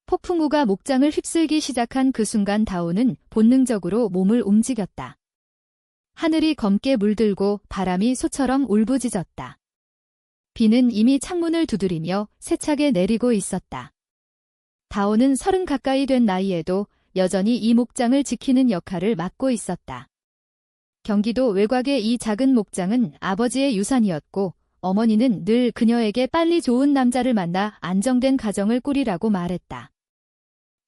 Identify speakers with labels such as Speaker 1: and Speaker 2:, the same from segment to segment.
Speaker 1: 폭풍우가 목장을 휩쓸기 시작한 그 순간 다오는 본능적으로 몸을 움직였다. 하늘이 검게 물들고 바람이 소처럼 울부짖었다. 비는 이미 창문을 두드리며 세차게 내리고 있었다. 다오는 30 가까이 된 나이에도 여전히 이 목장을 지키는 역할을 맡고 있었다. 경기도 외곽의 이 작은 목장은 아버지의 유산이었고 어머니는 늘 그녀에게 빨리 좋은 남자를 만나 안정된 가정을 꾸리라고 말했다.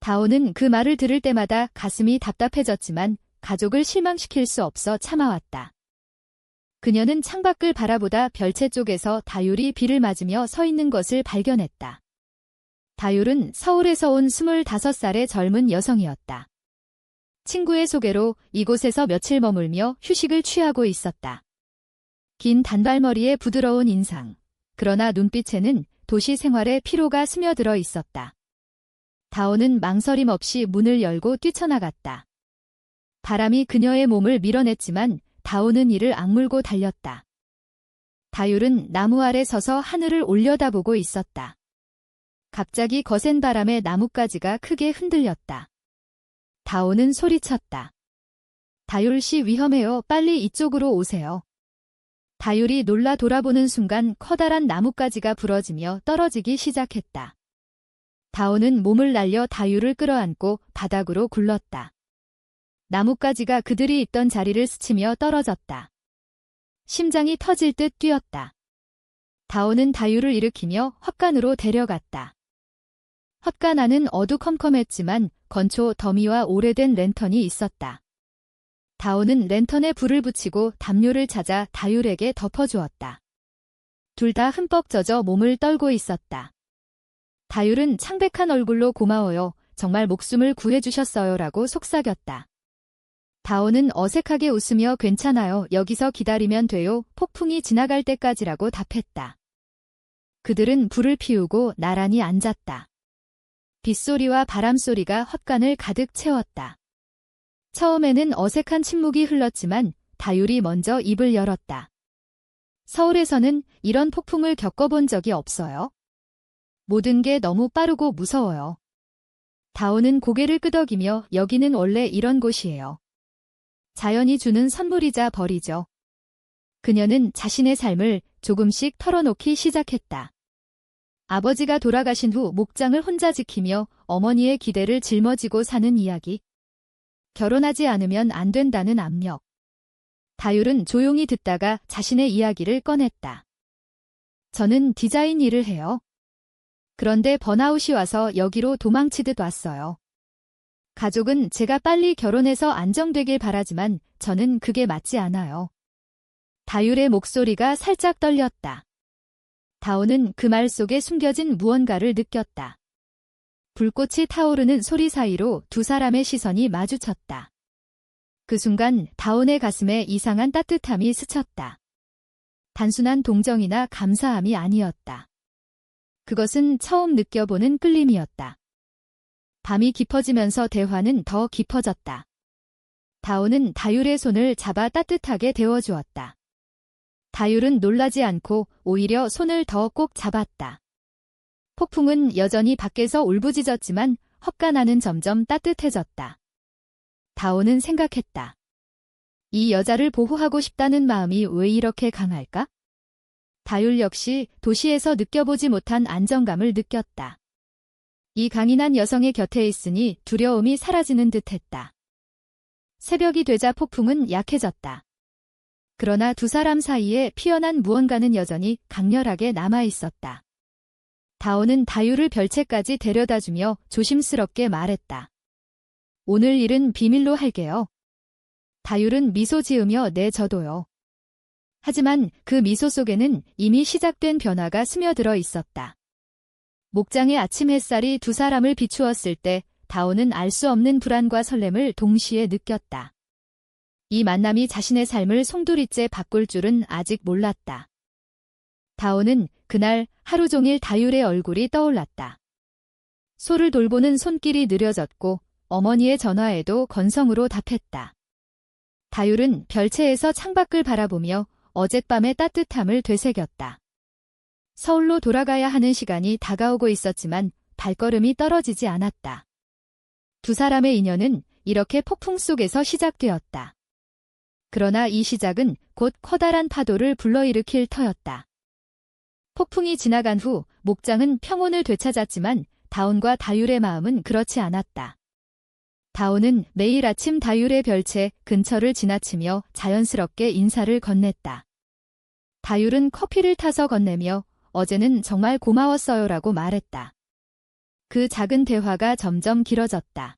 Speaker 1: 다오는 그 말을 들을 때마다 가슴이 답답해졌지만 가족을 실망시킬 수 없어 참아왔다. 그녀는 창밖을 바라보다 별채 쪽에서 다율이 비를 맞으며 서 있는 것을 발견했다. 다율은 서울에서 온 25살의 젊은 여성이었다. 친구의 소개로 이곳에서 며칠 머물며 휴식을 취하고 있었다. 긴 단발머리에 부드러운 인상, 그러나 눈빛에는 도시 생활의 피로가 스며들어 있었다. 다오는 망설임 없이 문을 열고 뛰쳐나갔다. 바람이 그녀의 몸을 밀어냈지만 다오는 이를 악물고 달렸다. 다율은 나무 아래 서서 하늘을 올려다보고 있었다. 갑자기 거센 바람에 나뭇가지가 크게 흔들렸다. 다오는 소리쳤다. 다율씨 위험해요. 빨리 이쪽으로 오세요. 다율이 놀라 돌아보는 순간 커다란 나뭇가지가 부러지며 떨어지기 시작했다. 다오는 몸을 날려 다율을 끌어안고 바닥으로 굴렀다. 나뭇가지가 그들이 있던 자리를 스치며 떨어졌다. 심장이 터질 듯 뛰었다. 다오는 다율을 일으키며 헛간으로 데려갔다. 헛간 안은 어두컴컴했지만 건초 더미와 오래된 랜턴이 있었다. 다오는 랜턴에 불을 붙이고 담요를 찾아 다율에게 덮어주었다. 둘 다 흠뻑 젖어 몸을 떨고 있었다. 다율은 창백한 얼굴로 고마워요. 정말 목숨을 구해주셨어요. 라고 속삭였다. 다오는 어색하게 웃으며 괜찮아요. 여기서 기다리면 돼요. 폭풍이 지나갈 때까지라고 답했다. 그들은 불을 피우고 나란히 앉았다. 빗소리와 바람소리가 헛간을 가득 채웠다. 처음에는 어색한 침묵이 흘렀지만 다율이 먼저 입을 열었다. 서울에서는 이런 폭풍을 겪어본 적이 없어요. 모든 게 너무 빠르고 무서워요. 다오는 고개를 끄덕이며 여기는 원래 이런 곳이에요. 자연이 주는 선물이자 벌이죠. 그녀는 자신의 삶을 조금씩 털어놓기 시작했다. 아버지가 돌아가신 후 목장을 혼자 지키며 어머니의 기대를 짊어지고 사는 이야기. 결혼하지 않으면 안 된다는 압력. 다율은 조용히 듣다가 자신의 이야기를 꺼냈다. 저는 디자인 일을 해요. 그런데 번아웃이 와서 여기로 도망치듯 왔어요. 가족은 제가 빨리 결혼해서 안정되길 바라지만 저는 그게 맞지 않아요. 다율의 목소리가 살짝 떨렸다. 다오는 그 말 속에 숨겨진 무언가를 느꼈다. 불꽃이 타오르는 소리 사이로 두 사람의 시선이 마주쳤다. 그 순간 다온의 가슴에 이상한 따뜻함이 스쳤다. 단순한 동정이나 감사함이 아니었다. 그것은 처음 느껴보는 끌림이었다. 밤이 깊어지면서 대화는 더 깊어졌다. 다오는 다율의 손을 잡아 따뜻하게 데워주었다. 다율은 놀라지 않고 오히려 손을 더 꼭 잡았다. 폭풍은 여전히 밖에서 울부짖었지만 헛간 안은 점점 따뜻해졌다. 다오는 생각했다. 이 여자를 보호하고 싶다는 마음이 왜 이렇게 강할까? 다율 역시 도시에서 느껴보지 못한 안정감을 느꼈다. 이 강인한 여성의 곁에 있으니 두려움이 사라지는 듯했다. 새벽이 되자 폭풍은 약해졌다. 그러나 두 사람 사이에 피어난 무언가는 여전히 강렬하게 남아있었다. 다오는 다율을 별채까지 데려다주며 조심스럽게 말했다. 오늘 일은 비밀로 할게요. 다율은 미소 지으며 네 저도요. 하지만 그 미소 속에는 이미 시작된 변화가 스며들어 있었다. 목장의 아침 햇살이 두 사람을 비추었을 때 다오는 알 수 없는 불안과 설렘을 동시에 느꼈다. 이 만남이 자신의 삶을 송두리째 바꿀 줄은 아직 몰랐다. 다오는 그날 하루 종일 다율의 얼굴이 떠올랐다. 소를 돌보는 손길이 느려졌고 어머니의 전화에도 건성으로 답했다. 다율은 별채에서 창밖을 바라보며 어젯밤의 따뜻함을 되새겼다. 서울로 돌아가야 하는 시간이 다가오고 있었지만 발걸음이 떨어지지 않았다. 두 사람의 인연은 이렇게 폭풍 속에서 시작되었다. 그러나 이 시작은 곧 커다란 파도를 불러일으킬 터였다. 폭풍이 지나간 후 목장은 평온을 되찾았지만 다온과 다율의 마음은 그렇지 않았다. 다온은 매일 아침 다율의 별채 근처를 지나치며 자연스럽게 인사를 건넸다. 다율은 커피를 타서 건네며 어제는 정말 고마웠어요라고 말했다. 그 작은 대화가 점점 길어졌다.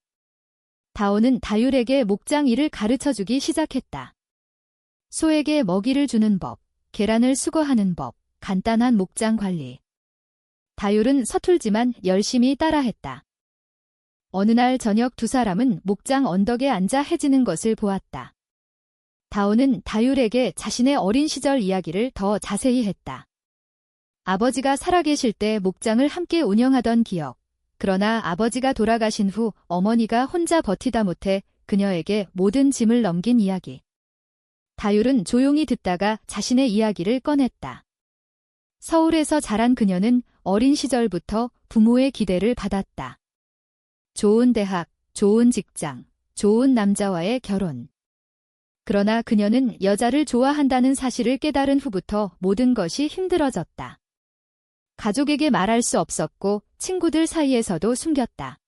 Speaker 1: 다온은 다율에게 목장 일을 가르쳐주기 시작했다. 소에게 먹이를 주는 법, 계란을 수거하는 법, 간단한 목장 관리. 다율은 서툴지만 열심히 따라했다. 어느 날 저녁 두 사람은 목장 언덕에 앉아 해지는 것을 보았다. 다온은 다율에게 자신의 어린 시절 이야기를 더 자세히 했다. 아버지가 살아계실 때 목장을 함께 운영하던 기억, 그러나 아버지가 돌아가신 후 어머니가 혼자 버티다 못해 그녀에게 모든 짐을 넘긴 이야기. 다율은 조용히 듣다가 자신의 이야기를 꺼냈다. 서울에서 자란 그녀는 어린 시절부터 부모의 기대를 받았다. 좋은 대학, 좋은 직장, 좋은 남자와의 결혼. 그러나 그녀는 여자를 좋아한다는 사실을 깨달은 후부터 모든 것이 힘들어졌다. 가족에게 말할 수 없었고 친구들 사이에서도 숨겼다.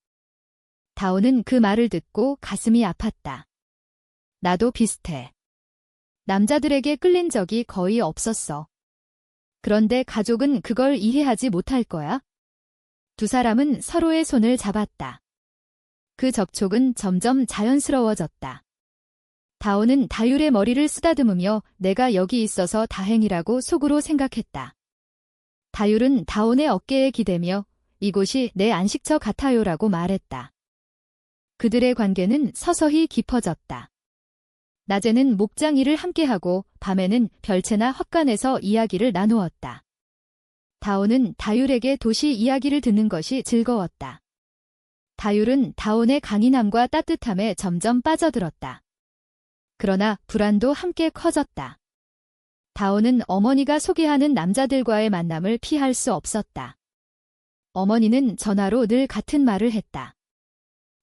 Speaker 1: 다온은 그 말을 듣고 가슴이 아팠다. 나도 비슷해. 남자들에게 끌린 적이 거의 없었어. 그런데 가족은 그걸 이해하지 못할 거야. 두 사람은 서로의 손을 잡았다. 그 접촉은 점점 자연스러워졌다. 다온은 다율의 머리를 쓰다듬으며 내가 여기 있어서 다행이라고 속으로 생각했다. 다율은 다온의 어깨에 기대며 이곳이 내 안식처 같아요라고 말했다. 그들의 관계는 서서히 깊어졌다. 낮에는 목장 일을 함께하고 밤에는 별채나 헛간에서 이야기를 나누었다. 다온은 다율에게 도시 이야기를 듣는 것이 즐거웠다. 다율은 다온의 강인함과 따뜻함에 점점 빠져들었다. 그러나 불안도 함께 커졌다. 다온은 어머니가 소개하는 남자들과의 만남을 피할 수 없었다. 어머니는 전화로 늘 같은 말을 했다.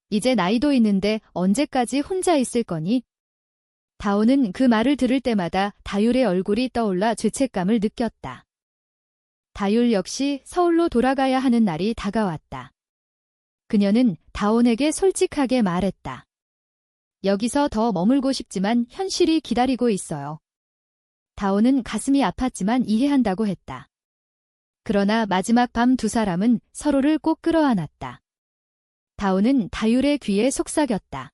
Speaker 1: 이제 나이도 있는데 언제까지 혼자 있을 거니? 다온은 그 말을 들을 때마다 다율의 얼굴이 떠올라 죄책감을 느꼈다. 다율 역시 서울로 돌아가야 하는 날이 다가왔다. 그녀는 다온에게 솔직하게 말했다. 여기서 더 머물고 싶지만 현실이 기다리고 있어요. 다온은 가슴이 아팠지만 이해한다고 했다. 그러나 마지막 밤 두 사람은 서로를 꼭 끌어안았다. 다온은 다율의 귀에 속삭였다.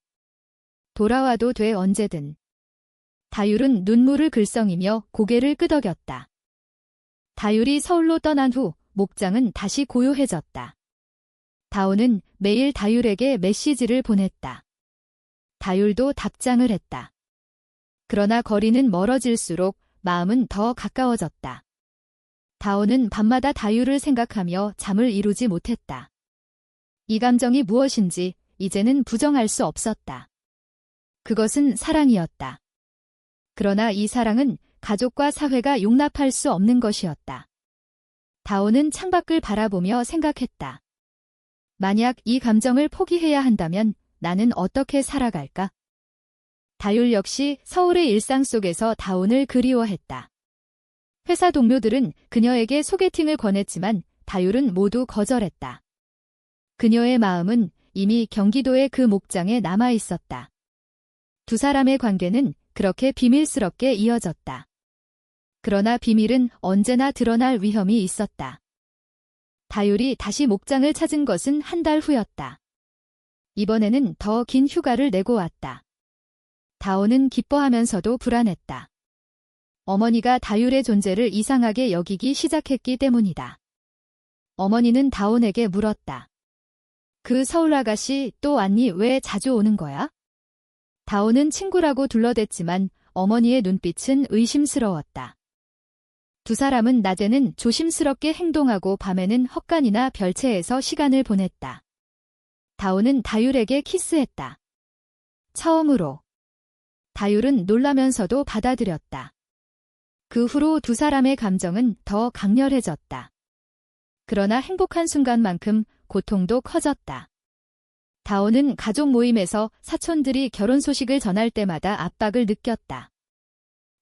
Speaker 1: 돌아와도 돼 언제든. 다율은 눈물을 글썽이며 고개를 끄덕였다. 다율이 서울로 떠난 후 목장은 다시 고요해졌다. 다온은 매일 다율에게 메시지를 보냈다. 다율도 답장을 했다. 그러나 거리는 멀어질수록 마음은 더 가까워졌다. 다온은 밤마다 다율을 생각하며 잠을 이루지 못했다. 이 감정이 무엇인지 이제는 부정할 수 없었다. 그것은 사랑이었다. 그러나 이 사랑은 가족과 사회가 용납할 수 없는 것이었다. 다온은 창밖을 바라보며 생각했다. 만약 이 감정을 포기해야 한다면 나는 어떻게 살아갈까? 다율 역시 서울의 일상 속에서 다온을 그리워했다. 회사 동료들은 그녀에게 소개팅을 권했지만 다율은 모두 거절했다. 그녀의 마음은 이미 경기도의 그 목장에 남아 있었다. 두 사람의 관계는 그렇게 비밀스럽게 이어졌다. 그러나 비밀은 언제나 드러날 위험이 있었다. 다율이 다시 목장을 찾은 것은 한 달 후였다. 이번에는 더 긴 휴가를 내고 왔다. 다온은 기뻐하면서도 불안했다. 어머니가 다율의 존재를 이상하게 여기기 시작했기 때문이다. 어머니는 다온에게 물었다. 그 서울 아가씨 또 왔니? 왜 자주 오는 거야? 다온은 친구라고 둘러댔지만 어머니의 눈빛은 의심스러웠다. 두 사람은 낮에는 조심스럽게 행동하고 밤에는 헛간이나 별채에서 시간을 보냈다. 다온은 다율에게 키스했다. 처음으로. 다율은 놀라면서도 받아들였다. 그 후로 두 사람의 감정은 더 강렬해졌다. 그러나 행복한 순간만큼 고통도 커졌다. 다오는 가족 모임에서 사촌들이 결혼 소식을 전할 때마다 압박을 느꼈다.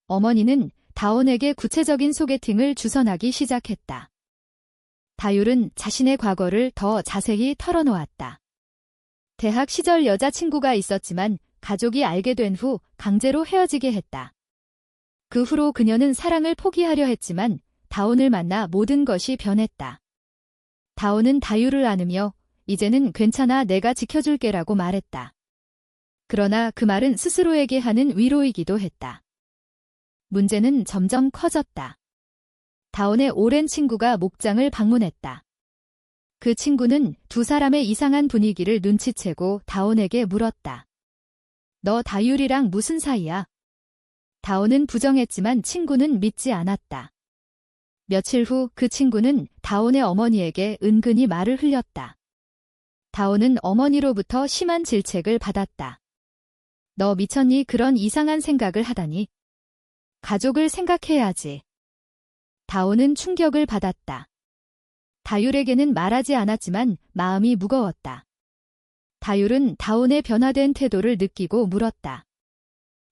Speaker 1: 어머니는 다온에게 구체적인 소개팅을 주선하기 시작했다. 다율은 자신의 과거를 더 자세히 털어놓았다. 대학 시절 여자친구가 있었지만 가족이 알게 된 후 강제로 헤어지게 했다. 그 후로 그녀는 사랑을 포기하려 했지만 다온을 만나 모든 것이 변했다. 다온은 다율을 안으며 이제는 괜찮아 내가 지켜줄게라고 말했다. 그러나 그 말은 스스로에게 하는 위로이기도 했다. 문제는 점점 커졌다. 다온의 오랜 친구가 목장을 방문했다. 그 친구는 두 사람의 이상한 분위기를 눈치채고 다온에게 물었다. 너 다율이랑 무슨 사이야? 다온은 부정했지만 친구는 믿지 않았다. 며칠 후 그 친구는 다온의 어머니에게 은근히 말을 흘렸다. 다온은 어머니로부터 심한 질책을 받았다. 너 미쳤니? 그런 이상한 생각을 하다니. 가족을 생각해야지. 다온은 충격을 받았다. 다율에게는 말하지 않았지만 마음이 무거웠다. 다율은 다온의 변화된 태도를 느끼고 물었다.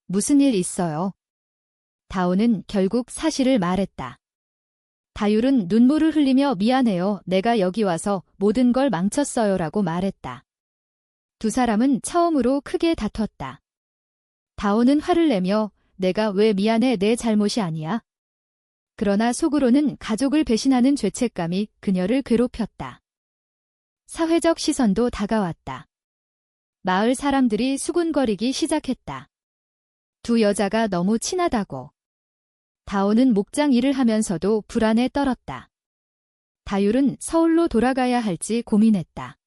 Speaker 1: 무슨 일 있어요? 다온은 결국 사실을 말했다. 다율은 눈물을 흘리며 미안해요. 내가 여기 와서 모든 걸 망쳤어요라고 말했다. 두 사람은 처음으로 크게 다퉜다. 다온은 화를 내며 내가 왜 미안해? 내 잘못이 아니야. 그러나 속으로는 가족을 배신하는 죄책감이 그녀를 괴롭혔다. 사회적 시선도 다가왔다. 마을 사람들이 수군거리기 시작했다. 두 여자가 너무 친하다고. 다온은 목장 일을 하면서도 불안에 떨었다. 다율은 서울로 돌아가야 할지 고민했다.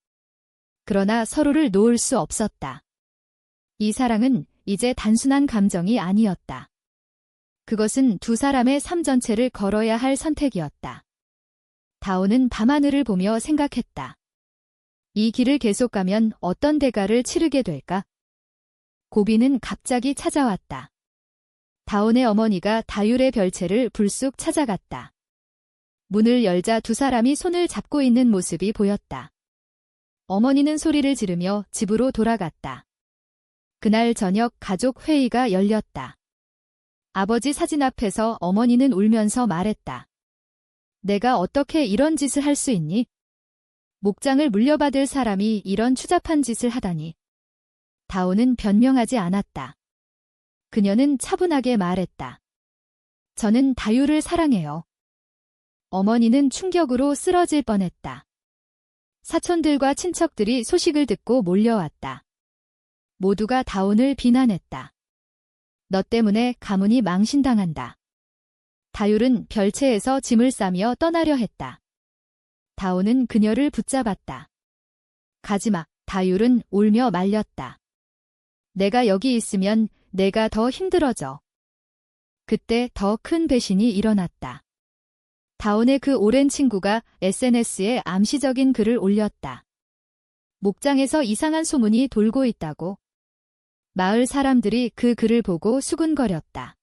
Speaker 1: 그러나 서로를 놓을 수 없었다. 이 사랑은 이제 단순한 감정이 아니었다. 그것은 두 사람의 삶 전체를 걸어야 할 선택이었다. 다온은 밤하늘을 보며 생각했다. 이 길을 계속 가면 어떤 대가를 치르게 될까? 고비는 갑자기 찾아왔다. 다온의 어머니가 다율의 별채를 불쑥 찾아갔다. 문을 열자 두 사람이 손을 잡고 있는 모습이 보였다. 어머니는 소리를 지르며 집으로 돌아갔다. 그날 저녁 가족 회의가 열렸다. 아버지 사진 앞에서 어머니는 울면서 말했다. 내가 어떻게 이런 짓을 할 수 있니? 목장을 물려받을 사람이 이런 추잡한 짓을 하다니. 다온은 변명하지 않았다. 그녀는 차분하게 말했다. 저는 다율을 사랑해요. 어머니는 충격으로 쓰러질 뻔했다. 사촌들과 친척들이 소식을 듣고 몰려왔다. 모두가 다온을 비난했다. 너 때문에 가문이 망신당한다. 다율은 별채에서 짐을 싸며 떠나려 했다. 다온은 그녀를 붙잡았다. 가지마. 다율은 울며 말렸다. 내가 여기 있으면 내가 더 힘들어져. 그때 더 큰 배신이 일어났다. 다온의 그 오랜 친구가 SNS에 암시적인 글을 올렸다. 목장에서 이상한 소문이 돌고 있다고. 마을 사람들이 그 글을 보고 수군거렸다.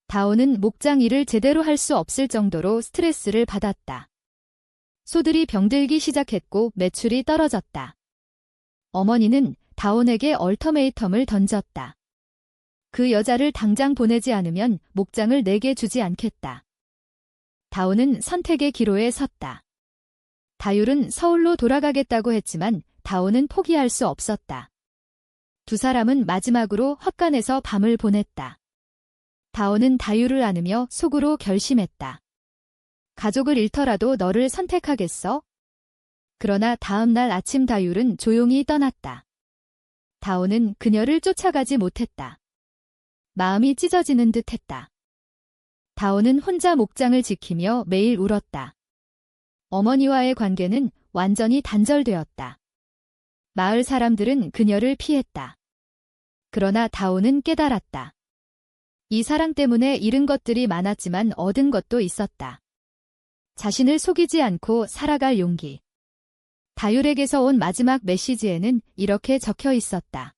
Speaker 1: 다온은 목장 일을 제대로 할 수 없을 정도로 스트레스를 받았다. 소들이 병들기 시작했고 매출이 떨어졌다. 어머니는 다온에게 얼터메이텀을 던졌다. 그 여자를 당장 보내지 않으면 목장을 내게 주지 않겠다. 다온은 선택의 기로에 섰다. 다율은 서울로 돌아가겠다고 했지만 다온은 포기할 수 없었다. 두 사람은 마지막으로 헛간에서 밤을 보냈다. 다온은 다율을 안으며 속으로 결심했다. 가족을 잃더라도 너를 선택하겠어? 그러나 다음 날 아침 다율은 조용히 떠났다. 다온은 그녀를 쫓아가지 못했다. 마음이 찢어지는 듯 했다. 다온은 혼자 목장을 지키며 매일 울었다. 어머니와의 관계는 완전히 단절되었다. 마을 사람들은 그녀를 피했다. 그러나 다온은 깨달았다. 이 사랑 때문에 잃은 것들이 많았지만 얻은 것도 있었다. 자신을 속이지 않고 살아갈 용기. 다율에게서 온 마지막 메시지에는 이렇게 적혀 있었다.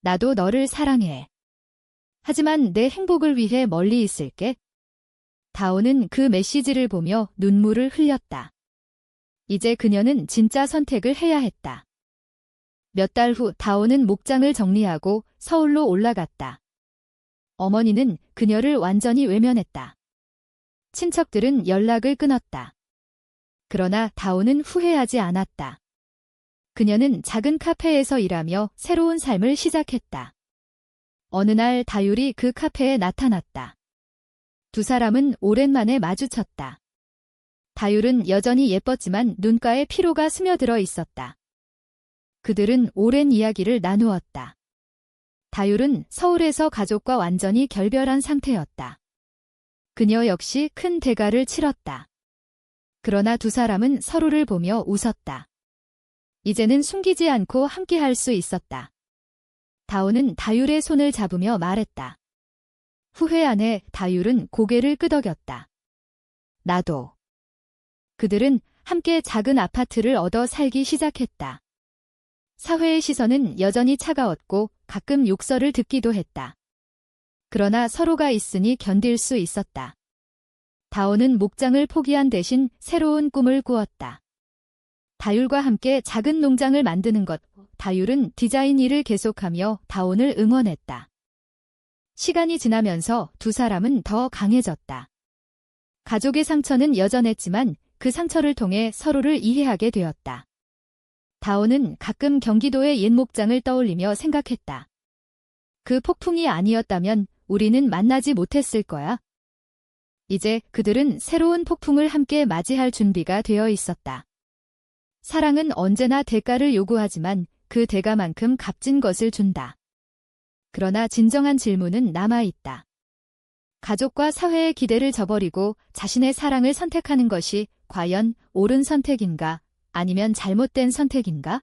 Speaker 1: 나도 너를 사랑해. 하지만 내 행복을 위해 멀리 있을게. 다온은 그 메시지를 보며 눈물을 흘렸다. 이제 그녀는 진짜 선택을 해야 했다. 몇 달 후 다오는 목장을 정리하고 서울로 올라갔다. 어머니는 그녀를 완전히 외면했다. 친척들은 연락을 끊었다. 그러나 다오는 후회하지 않았다. 그녀는 작은 카페에서 일하며 새로운 삶을 시작했다. 어느 날 다율이 그 카페에 나타났다. 두 사람은 오랜만에 마주쳤다. 다율은 여전히 예뻤지만 눈가에 피로가 스며들어 있었다. 그들은 오랜 이야기를 나누었다. 다율은 서울에서 가족과 완전히 결별한 상태였다. 그녀 역시 큰 대가를 치렀다. 그러나 두 사람은 서로를 보며 웃었다. 이제는 숨기지 않고 함께할 수 있었다. 다오는 다율의 손을 잡으며 말했다. 후회 안에 다율은 고개를 끄덕였다. 나도. 그들은 함께 작은 아파트를 얻어 살기 시작했다. 사회의 시선은 여전히 차가웠고 가끔 욕설을 듣기도 했다. 그러나 서로가 있으니 견딜 수 있었다. 다오는 목장을 포기한 대신 새로운 꿈을 꾸었다. 다율과 함께 작은 농장을 만드는 것. 다율은 디자인 일을 계속하며 다온을 응원했다. 시간이 지나면서 두 사람은 더 강해졌다. 가족의 상처는 여전했지만 그 상처를 통해 서로를 이해하게 되었다. 다온은 가끔 경기도의 옛 목장을 떠올리며 생각했다. 그 폭풍이 아니었다면 우리는 만나지 못했을 거야. 이제 그들은 새로운 폭풍을 함께 맞이할 준비가 되어 있었다. 사랑은 언제나 대가를 요구하지만 그 대가만큼 값진 것을 준다. 그러나 진정한 질문은 남아있다. 가족과 사회의 기대를 저버리고 자신의 사랑을 선택하는 것이 과연 옳은 선택인가? 아니면 잘못된 선택인가?